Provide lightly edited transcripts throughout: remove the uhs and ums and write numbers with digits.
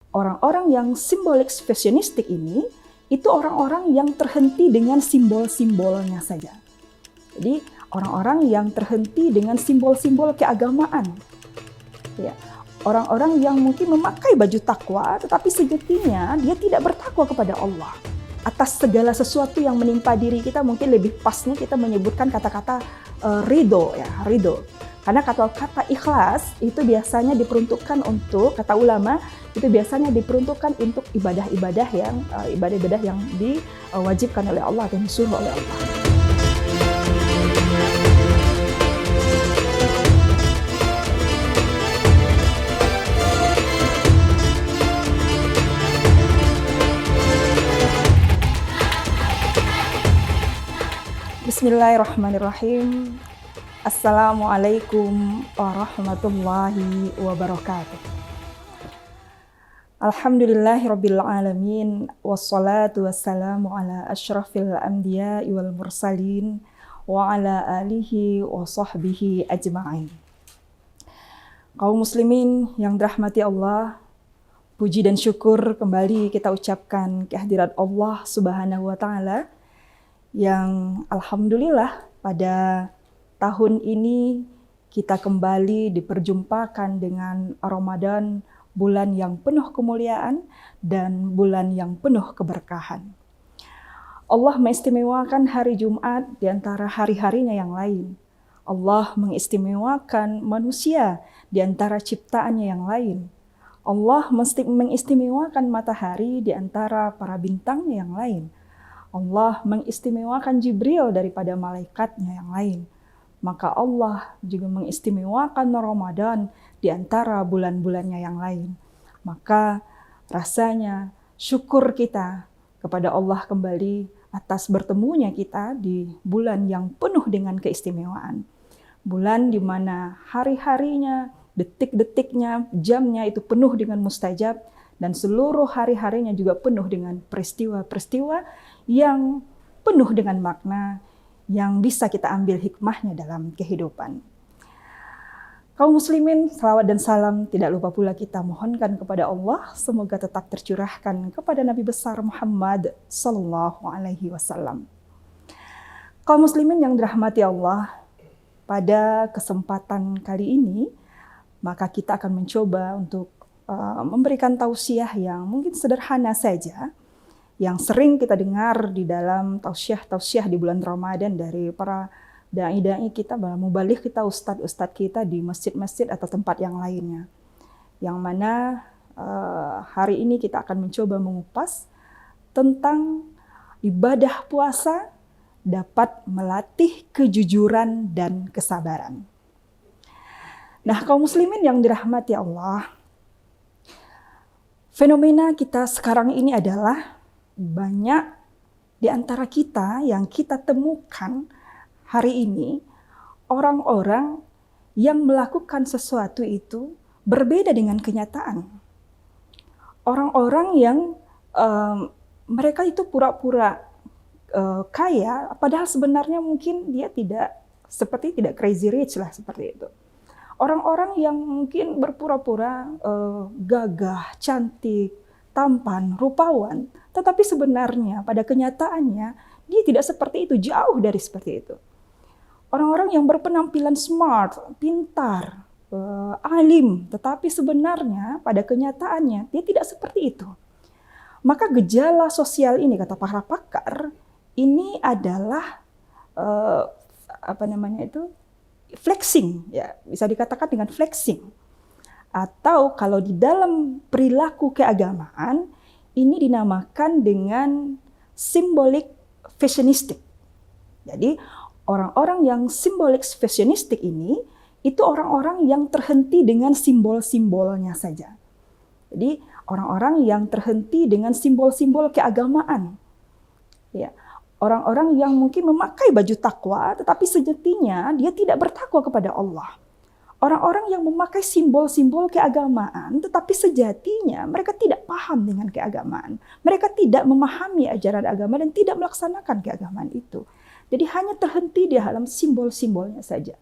Orang-orang yang simbolik fashionistik ini, itu orang-orang yang terhenti dengan simbol-simbolnya saja. Jadi orang-orang yang terhenti dengan simbol-simbol keagamaan. Ya. Orang-orang yang mungkin memakai baju takwa, tetapi sejatinya dia tidak bertakwa kepada Allah. Atas segala sesuatu yang menimpa diri kita, mungkin lebih pasnya kita menyebutkan kata-kata ridho, ya, ridho. Karena kata-kata ikhlas itu biasanya diperuntukkan untuk, kata ulama, itu biasanya diperuntukkan untuk ibadah-ibadah yang diwajibkan oleh Allah dan disuruh oleh Allah. Bismillahirrahmanirrahim. Assalamualaikum warahmatullahi wabarakatuh. Alhamdulillahirabbil alamin, wassalatu wassalamu ala asyrafil anbiya'i wal mursalin wa ala alihi wa sahbihi ajma'in. Kaum muslimin yang dirahmati Allah, puji dan syukur kembali kita ucapkan kehadirat Allah Subhanahu wa taala yang alhamdulillah pada tahun ini kita kembali diperjumpakan dengan Ramadan, bulan yang penuh kemuliaan dan bulan yang penuh keberkahan. Allah mengistimewakan hari Jumat di antara hari-harinya yang lain. Allah mengistimewakan manusia di antara ciptaannya yang lain. Allah mengistimewakan matahari di antara para bintangnya yang lain. Allah mengistimewakan Jibril daripada malaikatnya yang lain. Maka Allah juga mengistimewakan Ramadan di antara bulan-bulannya yang lain. Maka rasanya syukur kita kepada Allah kembali atas bertemunya kita di bulan yang penuh dengan keistimewaan. Bulan di mana hari-harinya, detik-detiknya, jamnya itu penuh dengan mustajab, dan seluruh hari-harinya juga penuh dengan peristiwa-peristiwa yang penuh dengan makna yang bisa kita ambil hikmahnya dalam kehidupan. Kaum muslimin, salawat dan salam tidak lupa pula kita mohonkan kepada Allah, semoga tetap tercurahkan kepada Nabi besar Muhammad sallallahu alaihi wasallam. Kaum muslimin yang dirahmati Allah, pada kesempatan kali ini maka kita akan mencoba untuk memberikan tausiah yang mungkin sederhana saja, yang sering kita dengar di dalam tausiah di bulan Ramadan dari para dai-dai kita, mubaligh kita, ustadz-ustadz kita di masjid-masjid atau tempat yang lainnya. Yang mana hari ini kita akan mencoba mengupas tentang ibadah puasa dapat melatih kejujuran dan kesabaran. Nah, kaum muslimin yang dirahmati Allah, fenomena kita sekarang ini adalah banyak di antara kita yang kita temukan hari ini orang-orang yang melakukan sesuatu itu berbeda dengan kenyataan. Orang-orang yang mereka itu pura-pura kaya, padahal sebenarnya mungkin dia tidak crazy rich lah seperti itu. Orang-orang yang mungkin berpura-pura gagah, cantik, tampan, rupawan, tetapi sebenarnya pada kenyataannya dia tidak seperti itu, jauh dari seperti itu. Orang-orang yang berpenampilan smart, pintar, alim, tetapi sebenarnya pada kenyataannya dia tidak seperti itu. Maka gejala sosial ini, kata para pakar, ini adalah flexing, ya, bisa dikatakan dengan flexing. Atau kalau di dalam perilaku keagamaan, ini dinamakan dengan simbolik fashionistik. Jadi orang-orang yang simbolik fashionistik ini, itu orang-orang yang terhenti dengan simbol-simbolnya saja. Jadi orang-orang yang terhenti dengan simbol-simbol keagamaan. Ya. Orang-orang yang mungkin memakai baju takwa, tetapi sejatinya dia tidak bertakwa kepada Allah. Orang-orang yang memakai simbol-simbol keagamaan, tetapi sejatinya mereka tidak paham dengan keagamaan. Mereka tidak memahami ajaran agama dan tidak melaksanakan keagamaan itu. Jadi hanya terhenti di dalam simbol-simbolnya saja.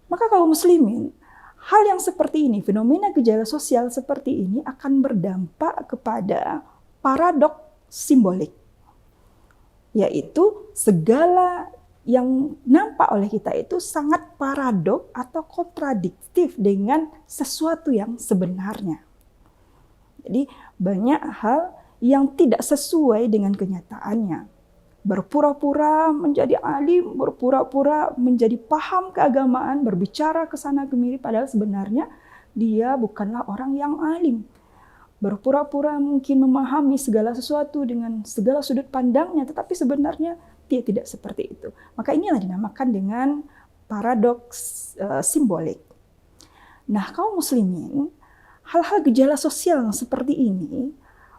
Maka kaum muslimin, hal yang seperti ini, fenomena gejala sosial seperti ini akan berdampak kepada paradoks simbolik, yaitu segala yang nampak oleh kita itu sangat paradok atau kontradiktif dengan sesuatu yang sebenarnya. Jadi banyak hal yang tidak sesuai dengan kenyataannya. Berpura-pura menjadi alim, berpura-pura menjadi paham keagamaan, berbicara ke sana kemari, padahal sebenarnya dia bukanlah orang yang alim. Berpura-pura mungkin memahami segala sesuatu dengan segala sudut pandangnya, tetapi sebenarnya dia tidak seperti itu. Maka inilah dinamakan dengan paradoks simbolik. Nah, kaum muslimin, hal-hal gejala sosial seperti ini,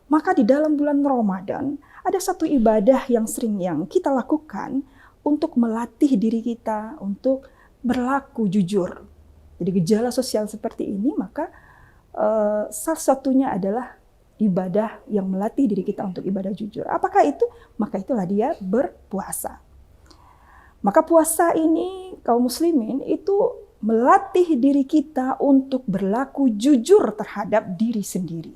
maka di dalam bulan Ramadan ada satu ibadah yang sering yang kita lakukan untuk melatih diri kita untuk berlaku jujur. Jadi gejala sosial seperti ini, maka salah satunya adalah ibadah yang melatih diri kita untuk ibadah jujur. Apakah itu? Maka itulah dia berpuasa. Maka puasa ini kaum muslimin itu melatih diri kita untuk berlaku jujur terhadap diri sendiri.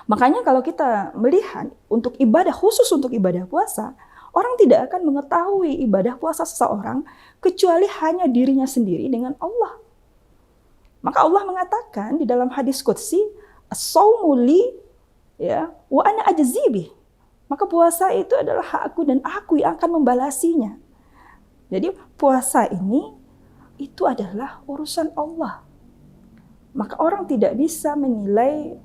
Makanya kalau kita melihat untuk ibadah khusus untuk ibadah puasa, orang tidak akan mengetahui ibadah puasa seseorang kecuali hanya dirinya sendiri dengan Allah. Maka Allah mengatakan di dalam hadis qudsi, as-saumu li ya wa ana ajzi bih. Maka puasa itu adalah hakku dan aku yang akan membalasinya. Jadi puasa ini itu adalah urusan Allah. Maka orang tidak bisa menilai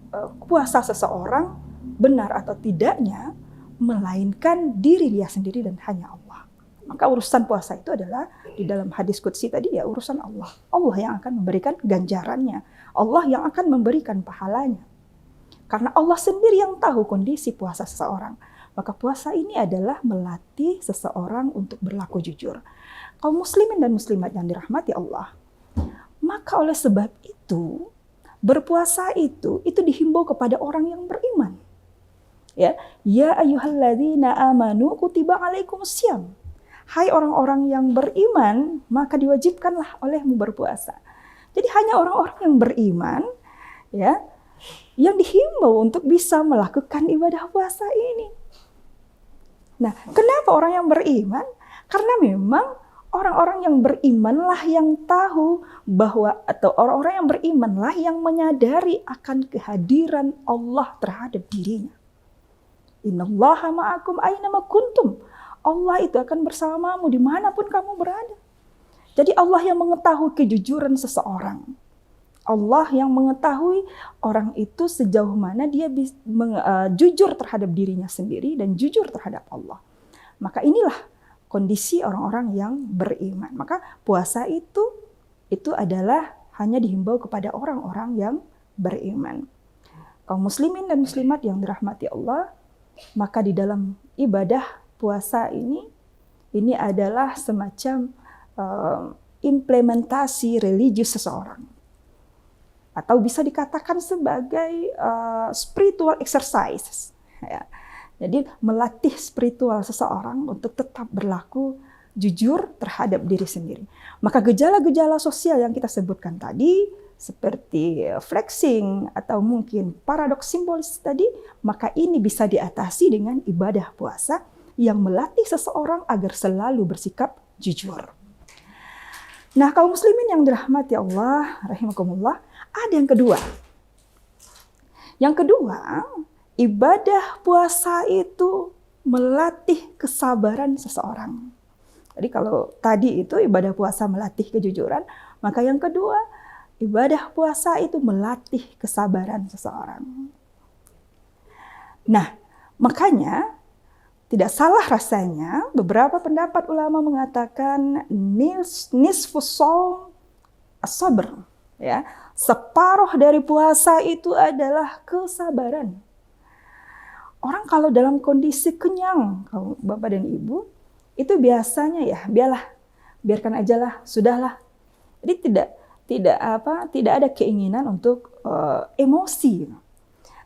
puasa seseorang benar atau tidaknya melainkan diri dia sendiri dan hanya Allah. Maka urusan puasa itu adalah di dalam hadis qudsi tadi ya urusan Allah. Allah yang akan memberikan ganjarannya. Allah yang akan memberikan pahalanya. Karena Allah sendiri yang tahu kondisi puasa seseorang. Maka puasa ini adalah melatih seseorang untuk berlaku jujur. Kaum muslimin dan muslimat yang dirahmati Allah. Maka oleh sebab itu, berpuasa itu dihimbau kepada orang yang beriman. Ya ayyuhalladzina amanu kutiba alaikumussyam. Hai orang-orang yang beriman, maka diwajibkanlah olehmu berpuasa. Jadi hanya orang-orang yang beriman ya yang dihimbau untuk bisa melakukan ibadah puasa ini. Nah, kenapa orang yang beriman? Karena memang orang-orang yang berimanlah yang tahu bahwa atau orang-orang yang berimanlah yang menyadari akan kehadiran Allah terhadap dirinya. Innallaha ma'akum aynama kuntum. Allah itu akan bersamamu dimanapun kamu berada. Jadi Allah yang mengetahui kejujuran seseorang. Allah yang mengetahui orang itu sejauh mana dia jujur terhadap dirinya sendiri dan jujur terhadap Allah. Maka inilah kondisi orang-orang yang beriman. Maka puasa itu adalah hanya dihimbau kepada orang-orang yang beriman. Kaum muslimin dan muslimat yang dirahmati Allah, maka di dalam ibadah puasa ini adalah semacam implementasi religius seseorang. Atau bisa dikatakan sebagai spiritual exercise. Ya. Jadi melatih spiritual seseorang untuk tetap berlaku jujur terhadap diri sendiri. Maka gejala-gejala sosial yang kita sebutkan tadi, seperti flexing atau mungkin paradoks simbolis tadi, maka ini bisa diatasi dengan ibadah puasa yang melatih seseorang agar selalu bersikap jujur. Nah, kaum muslimin yang dirahmati Allah, rahimakumullah, ada yang kedua. Yang kedua, ibadah puasa itu melatih kesabaran seseorang. Jadi kalau tadi itu ibadah puasa melatih kejujuran, maka yang kedua, ibadah puasa itu melatih kesabaran seseorang. Nah, makanya tidak salah rasanya beberapa pendapat ulama mengatakan nisfus shaum as-sabr, ya. Separuh dari puasa itu adalah kesabaran. Orang kalau dalam kondisi kenyang, kalau Bapak dan Ibu, itu biasanya ya, biarkan ajalah, sudahlah. Jadi tidak ada keinginan untuk emosi.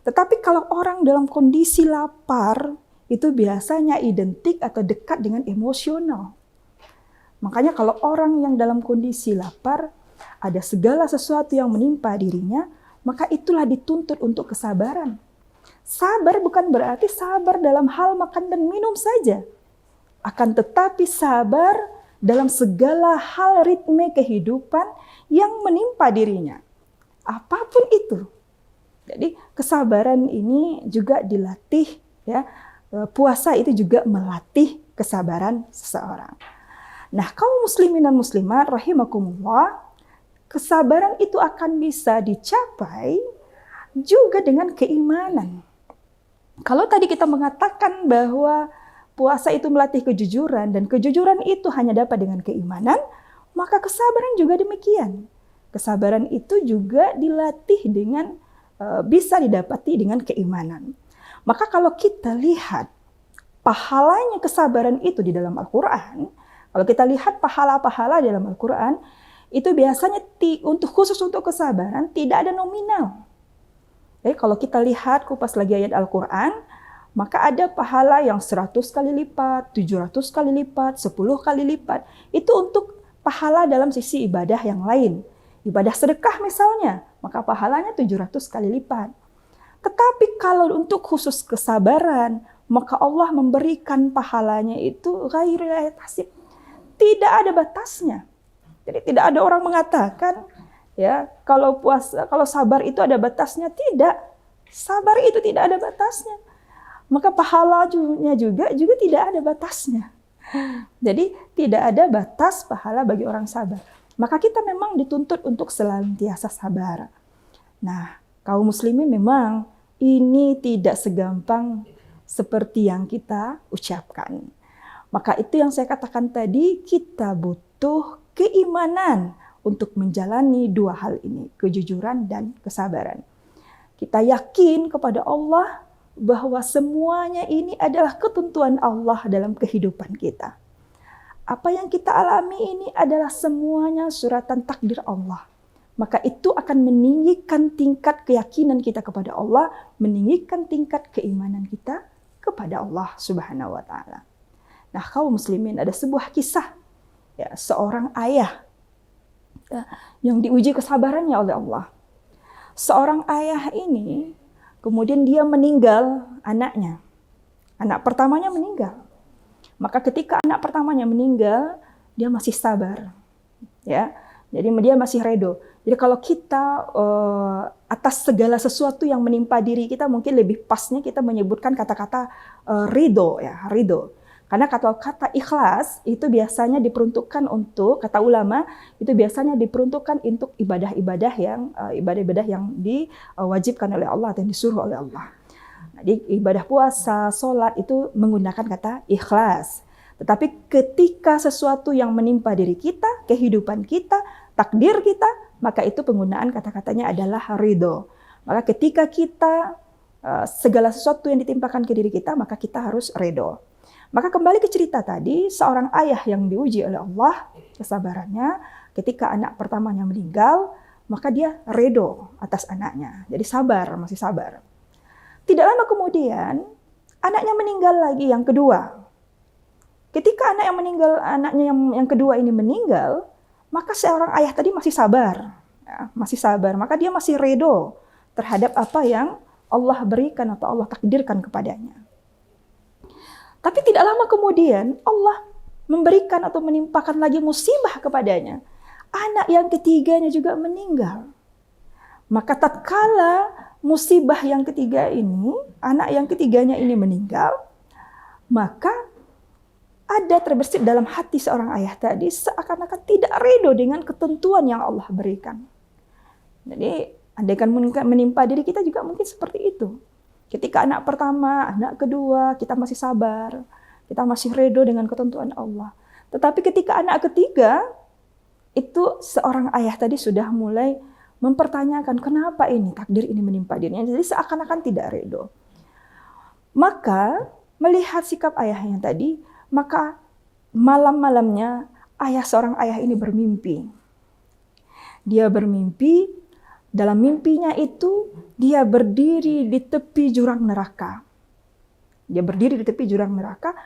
Tetapi kalau orang dalam kondisi lapar, itu biasanya identik atau dekat dengan emosional. Makanya kalau orang yang dalam kondisi lapar ada segala sesuatu yang menimpa dirinya, maka itulah dituntut untuk kesabaran. Sabar bukan berarti sabar dalam hal makan dan minum saja. Akan tetapi sabar dalam segala hal ritme kehidupan yang menimpa dirinya. Apapun itu. Jadi kesabaran ini juga dilatih, ya. Puasa itu juga melatih kesabaran seseorang. Nah, kaum muslimin dan muslimat rahimakumullah, kesabaran itu akan bisa dicapai juga dengan keimanan. Kalau tadi kita mengatakan bahwa puasa itu melatih kejujuran dan kejujuran itu hanya dapat dengan keimanan, maka kesabaran juga demikian. Kesabaran itu juga dilatih dengan bisa didapati dengan keimanan. Maka kalau kita lihat pahalanya kesabaran itu di dalam Al-Quran, kalau kita lihat pahala-pahala di dalam Al-Quran, itu biasanya khusus untuk kesabaran tidak ada nominal. Jadi kalau kita lihat kupas lagi ayat Al-Quran, maka ada pahala yang 100 kali lipat, 700 kali lipat, 10 kali lipat. Itu untuk pahala dalam sisi ibadah yang lain. Ibadah sedekah misalnya, maka pahalanya 700 kali lipat. Tetapi kalau untuk khusus kesabaran, maka Allah memberikan pahalanya itu ghairul tasib. Tidak ada batasnya. Jadi tidak ada orang mengatakan, ya, kalau sabar itu ada batasnya. Tidak. Sabar itu tidak ada batasnya. Maka pahalanya juga tidak ada batasnya. Jadi tidak ada batas pahala bagi orang sabar. Maka kita memang dituntut untuk senantiasa sabar. Nah, kaum muslimin memang ini tidak segampang seperti yang kita ucapkan. Maka itu yang saya katakan tadi, kita butuh keimanan untuk menjalani dua hal ini, kejujuran dan kesabaran. Kita yakin kepada Allah bahwa semuanya ini adalah ketentuan Allah dalam kehidupan kita. Apa yang kita alami ini adalah semuanya suratan takdir Allah. Maka itu akan meninggikan tingkat keyakinan kita kepada Allah, meninggikan tingkat keimanan kita kepada Allah Subhanahu wa taala. Nah, kaum muslimin, ada sebuah kisah, ya, seorang ayah, ya, yang diuji kesabarannya oleh Allah. Seorang ayah ini kemudian dia meninggal anaknya. Anak pertamanya meninggal. Maka ketika anak pertamanya meninggal, dia masih sabar, ya. Jadi dia masih redo. Jadi kalau kita atas segala sesuatu yang menimpa diri kita, mungkin lebih pasnya kita menyebutkan kata-kata ridho, ya, ridho. Karena kata-kata ikhlas itu biasanya diperuntukkan untuk, kata ulama, itu biasanya diperuntukkan untuk ibadah-ibadah yang diwajibkan oleh Allah atau yang disuruh oleh Allah. Jadi ibadah puasa, sholat itu menggunakan kata ikhlas. Tetapi ketika sesuatu yang menimpa diri kita, kehidupan kita, takdir kita, maka itu penggunaan kata-katanya adalah ridho. Maka ketika kita segala sesuatu yang ditimpakan ke diri kita, maka kita harus ridho. Maka kembali ke cerita tadi, seorang ayah yang diuji oleh Allah kesabarannya ketika anak pertamanya meninggal, maka dia ridho atas anaknya. Jadi sabar, masih sabar. Tidak lama kemudian, anaknya meninggal lagi yang kedua. Ketika anaknya yang kedua ini meninggal, maka seorang ayah tadi masih sabar. Ya, masih sabar, maka dia masih ridho terhadap apa yang Allah berikan atau Allah takdirkan kepadanya. Tapi tidak lama kemudian, Allah memberikan atau menimpakan lagi musibah kepadanya. Anak yang ketiganya juga meninggal. Maka tatkala musibah yang ketiga ini, anak yang ketiganya ini meninggal, maka ada terbersit dalam hati seorang ayah tadi seakan-akan tidak ridho dengan ketentuan yang Allah berikan. Jadi, andaikan menimpa diri kita juga mungkin seperti itu. Ketika anak pertama, anak kedua, kita masih sabar, kita masih ridho dengan ketentuan Allah. Tetapi ketika anak ketiga, itu seorang ayah tadi sudah mulai mempertanyakan kenapa ini takdir ini menimpa dirinya. Jadi seakan-akan tidak ridho. Maka melihat sikap ayahnya tadi, maka malam-malamnya seorang ayah ini bermimpi. Dia bermimpi, dalam mimpinya itu dia berdiri di tepi jurang neraka. Dia berdiri di tepi jurang neraka,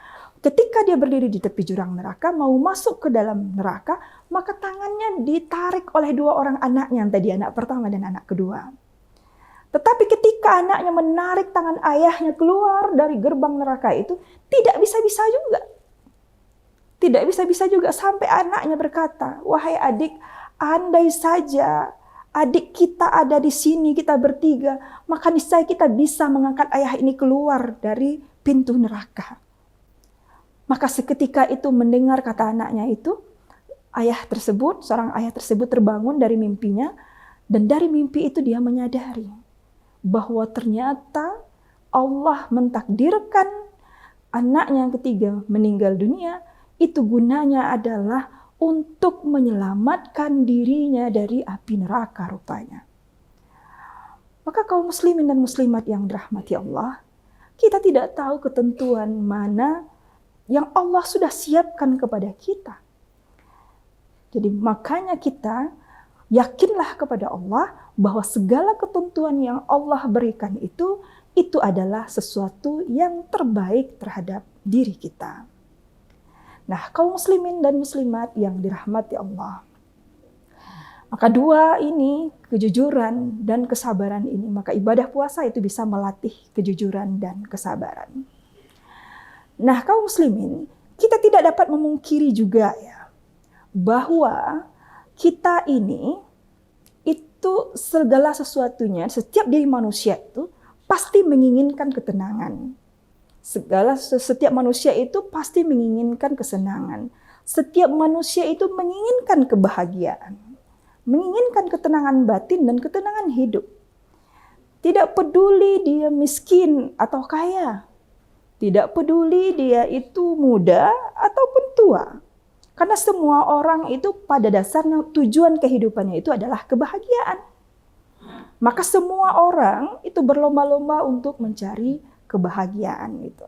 Ketika dia berdiri di tepi jurang neraka, mau masuk ke dalam neraka, maka tangannya ditarik oleh dua orang anaknya, yang tadi anak pertama dan anak kedua. Tetapi ketika anaknya menarik tangan ayahnya keluar dari gerbang neraka itu, tidak bisa-bisa juga. Tidak bisa-bisa juga sampai anaknya berkata, "Wahai adik, andai saja adik kita ada di sini, kita bertiga, maka niscaya kita bisa mengangkat ayah ini keluar dari pintu neraka." Maka seketika itu mendengar kata anaknya itu, seorang ayah tersebut terbangun dari mimpinya, dan dari mimpi itu dia menyadari bahwa ternyata Allah mentakdirkan anaknya yang ketiga meninggal dunia, itu gunanya adalah untuk menyelamatkan dirinya dari api neraka rupanya. Maka kaum muslimin dan muslimat yang dirahmati Allah, kita tidak tahu ketentuan mana yang Allah sudah siapkan kepada kita. Jadi makanya kita yakinlah kepada Allah bahwa segala ketentuan yang Allah berikan itu adalah sesuatu yang terbaik terhadap diri kita. Nah, kaum muslimin dan muslimat yang dirahmati Allah, maka dua ini, kejujuran dan kesabaran ini, maka ibadah puasa itu bisa melatih kejujuran dan kesabaran. Nah, kaum muslimin, kita tidak dapat memungkiri juga ya, bahwa kita ini itu segala sesuatunya, setiap diri manusia itu pasti menginginkan ketenangan. Setiap manusia itu pasti menginginkan kesenangan. Setiap manusia itu menginginkan kebahagiaan, menginginkan ketenangan batin dan ketenangan hidup. Tidak peduli dia miskin atau kaya, tidak peduli dia itu muda ataupun tua. Karena semua orang itu pada dasarnya tujuan kehidupannya itu adalah kebahagiaan. Maka semua orang itu berlomba-lomba untuk mencari kebahagiaan itu.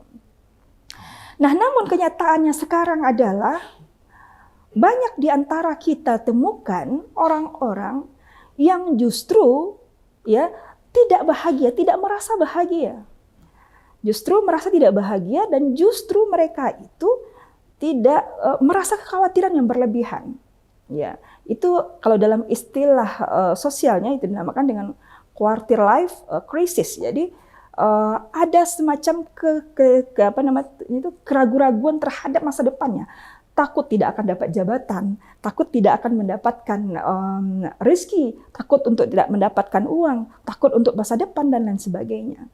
Nah, namun kenyataannya sekarang adalah banyak di antara kita temukan orang-orang yang justru ya tidak bahagia, tidak merasa bahagia. Justru merasa tidak bahagia, dan justru mereka itu tidak merasa kekhawatiran yang berlebihan. Ya, itu kalau dalam istilah sosialnya itu dinamakan dengan quarter life crisis. Jadi ada semacam keraguan-raguan terhadap masa depannya. Takut tidak akan dapat jabatan, takut tidak akan mendapatkan rezeki, takut untuk tidak mendapatkan uang, takut untuk masa depan dan lain sebagainya.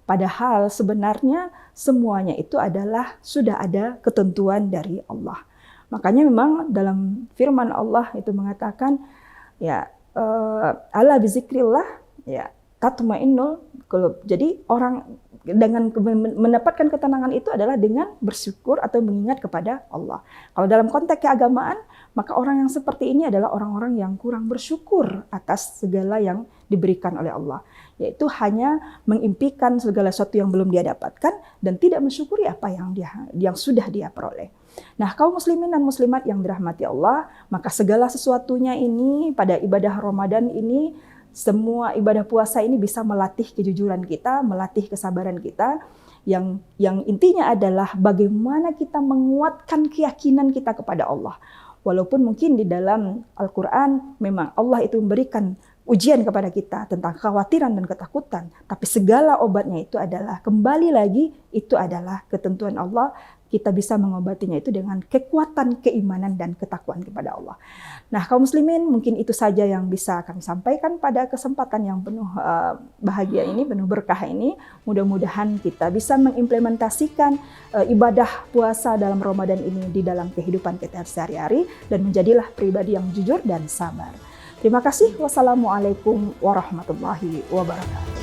Padahal sebenarnya semuanya itu adalah sudah ada ketentuan dari Allah. Makanya memang dalam firman Allah itu mengatakan ya ala bizikrillah ya tatmainnul qulub. Jadi orang dengan mendapatkan ketenangan itu adalah dengan bersyukur atau mengingat kepada Allah. Kalau dalam konteks keagamaan, maka orang yang seperti ini adalah orang-orang yang kurang bersyukur atas segala yang diberikan oleh Allah. Yaitu hanya mengimpikan segala sesuatu yang belum dia dapatkan dan tidak mensyukuri apa yang sudah dia peroleh. Nah, kaum muslimin dan muslimat yang dirahmati Allah, maka segala sesuatunya ini pada ibadah Ramadan ini, semua ibadah puasa ini bisa melatih kejujuran kita, melatih kesabaran kita, yang intinya adalah bagaimana kita menguatkan keyakinan kita kepada Allah. Walaupun mungkin di dalam Al-Quran memang Allah itu memberikan ujian kepada kita tentang kekhawatiran dan ketakutan, tapi segala obatnya itu adalah kembali lagi itu adalah ketentuan Allah. Kita bisa mengobatinya itu dengan kekuatan keimanan dan ketakwaan kepada Allah. Nah, kaum muslimin, mungkin itu saja yang bisa kami sampaikan pada kesempatan yang penuh bahagia ini, penuh berkah ini. Mudah-mudahan kita bisa mengimplementasikan ibadah puasa dalam Ramadan ini di dalam kehidupan kita sehari-hari dan menjadilah pribadi yang jujur dan sabar. Terima kasih. Wassalamualaikum warahmatullahi wabarakatuh.